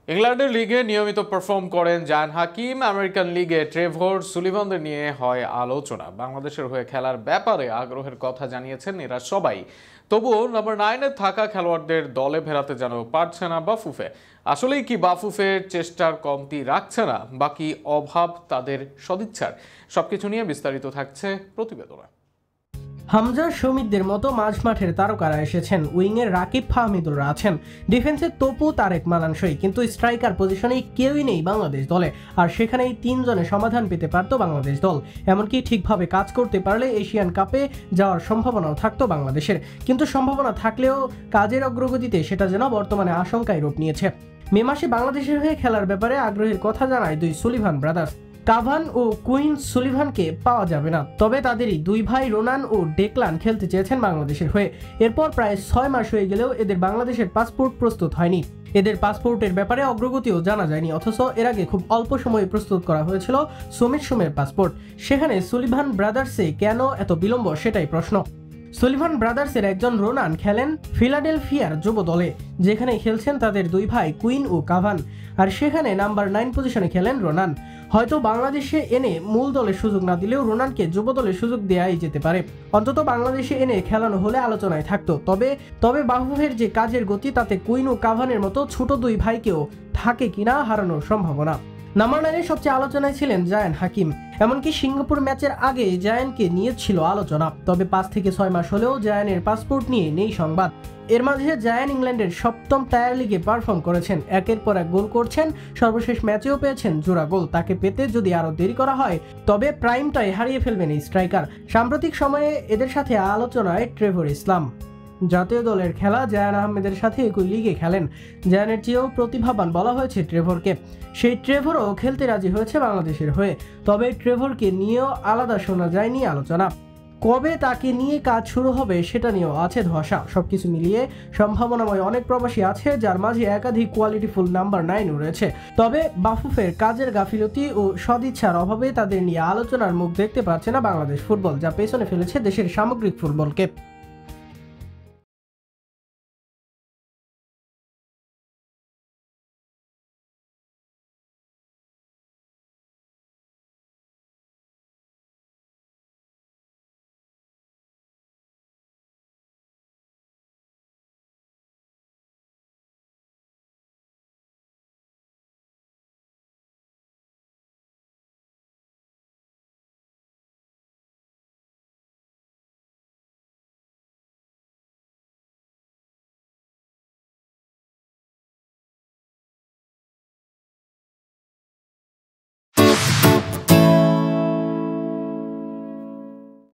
ইংল্যান্ডের লিগে নিয়মিত পারফর্ম করেন জায়ান হাকিম। আমেরিকান লিগে ট্রেভর সুলিভানদের নিয়ে হয় আলোচনা। বাংলাদেশের হয়ে খেলার ব্যাপারে আগ্রহের কথা জানিয়েছেন এরা সবাই। তবুও নম্বর 9-এ থাকা খেলোয়াড়দের দলে ফেরাতে যেন পারছে না বাফুফে। আসলেই কি বাফুফের চেষ্টার কমতি রাখছে না, বাকি অভাব তাদের সদিচ্ছার? সবকিছু নিয়ে বিস্তারিত থাকছে প্রতিবেদনে। হামজা শমিদদের মতো মাঝ মাঠের তারকারা এসেছেন, উইংয়ের রাকিব ফাহমিদুলরা আছেন, ডিফেন্সের তপু তারেক মানানসই, কিন্তু স্ট্রাইকার পজিশনে কেউই নেই বাংলাদেশ দলে। আর সেখানেই 3 জনে সমাধান পেতে পারত বাংলাদেশ দল। এমনকি ঠিকভাবে কাজ করতে পারলে এশিয়ান কাপে যাওয়ার সম্ভাবনাও থাকতো বাংলাদেশের। কিন্তু সম্ভাবনা থাকলেও কাজের অগ্রগতিতে সেটা যেন বর্তমানে আশঙ্কায় রূপ নিয়েছে। মে মাসে বাংলাদেশের হয়ে খেলার ব্যাপারে আগ্রহের কথা জানায় দুই সুলিভান ব্রাদার্স। কাভান ও কুইন সুলিভানকে পাওয়া যাবে না, তবে তাদেরই দুই ভাই রোনান ও ডেকলান খেলতে চেয়েছেন বাংলাদেশের হয়ে। এরপর প্রায় 6 মাস হয়ে গেলেও এদের বাংলাদেশের পাসপোর্ট প্রস্তুত হয়নি। এদের পাসপোর্টের ব্যাপারে অগ্রগতিও জানা যায়নি, অথচ এর আগে খুব অল্প সময়ে প্রস্তুত করা হয়েছিল সুমিত সোমের পাসপোর্ট। সেখানে সুলিভান ব্রাদার্সে কেন এত বিলম্ব, সেটাই প্রশ্ন। সুলিভান ব্রাদার্সের একজন রোনান খেলেন ফিলাডেলফিয়ার যুব দলে, যেখানে খেলছেন তাদের দুই ভাই কুইন ও কাভান, আর সেখানে নাম্বার 9 পজিশনে খেলেন রোনান। হয়তো বাংলাদেশে এনে মূল দলে সুযোগ না দিলেও রোনানকে যুব দলে সুযোগ দেওয়াই যেতে পারে। অন্তত বাংলাদেশে এনে খেলানো হলে আলোচনায় থাকতো। তবে বাফুফের যে কাজের গতি, তাতে কুইন ও কাভানের মতো ছোট দুই ভাইকেও থাকে কিনা হারানোর সম্ভাবনা। নাম্বার 9-এ সবচেয়ে আলোচনায় ছিলেন জায়ান হাকিম। এমনকি সিঙ্গাপুর ম্যাচের আগে জায়ানকে নিয়ে ছিল আলোচনা। তবে 5 থেকে 6 মাস হলেও জায়ানের পাসপোর্ট নিয়ে নেই সংবাদ। এর মাঝে জায়ান ইংল্যান্ডের 7ম টায়ার লিগে পারফর্ম করেছেন, একের পর এক গোল করছেন, সর্বশেষ ম্যাচেও পেয়েছেন জোড়া গোল। তাকে পেতে যদি আরো দেরি করা হয় তবে প্রাইমটাই হারিয়ে ফেলবেন এই স্ট্রাইকার। সাম্প্রতিক সময়ে এদের সাথে আলোচনায় ট্রেভর ইসলাম। জাতীয় দলের খেলা জায়ান আহমেদের সাথে একই লিগে খেলেন। জায়ানের চেয়েও প্রতিভাবান বলা হয়েছে ট্রেভরকে। সেই ট্রেভরও খেলতে রাজি হয়েছে বাংলাদেশের হয়ে। তবে ট্রেভরকে নিয়েও আলাদা শোনা যায়নি আলোচনা। কবে তাকে নিয়ে কাজ শুরু হবে সেটা নিয়েও আছে ধোঁয়াশা। সবকিছু মিলিয়ে সম্ভাবনাময় অনেক প্রবাসী আছে, যার মাঝে একাধিক কোয়ালিটিফুল নাম্বার 9ও রয়েছে। তবে বাফুফের কাজের গাফিলতি ও সদিচ্ছার অভাবে তাদের নিয়ে আলোচনার মুখ দেখতে পাচ্ছে না বাংলাদেশ ফুটবল, যা পেছনে ফেলেছে দেশের সামগ্রিক ফুটবলকে।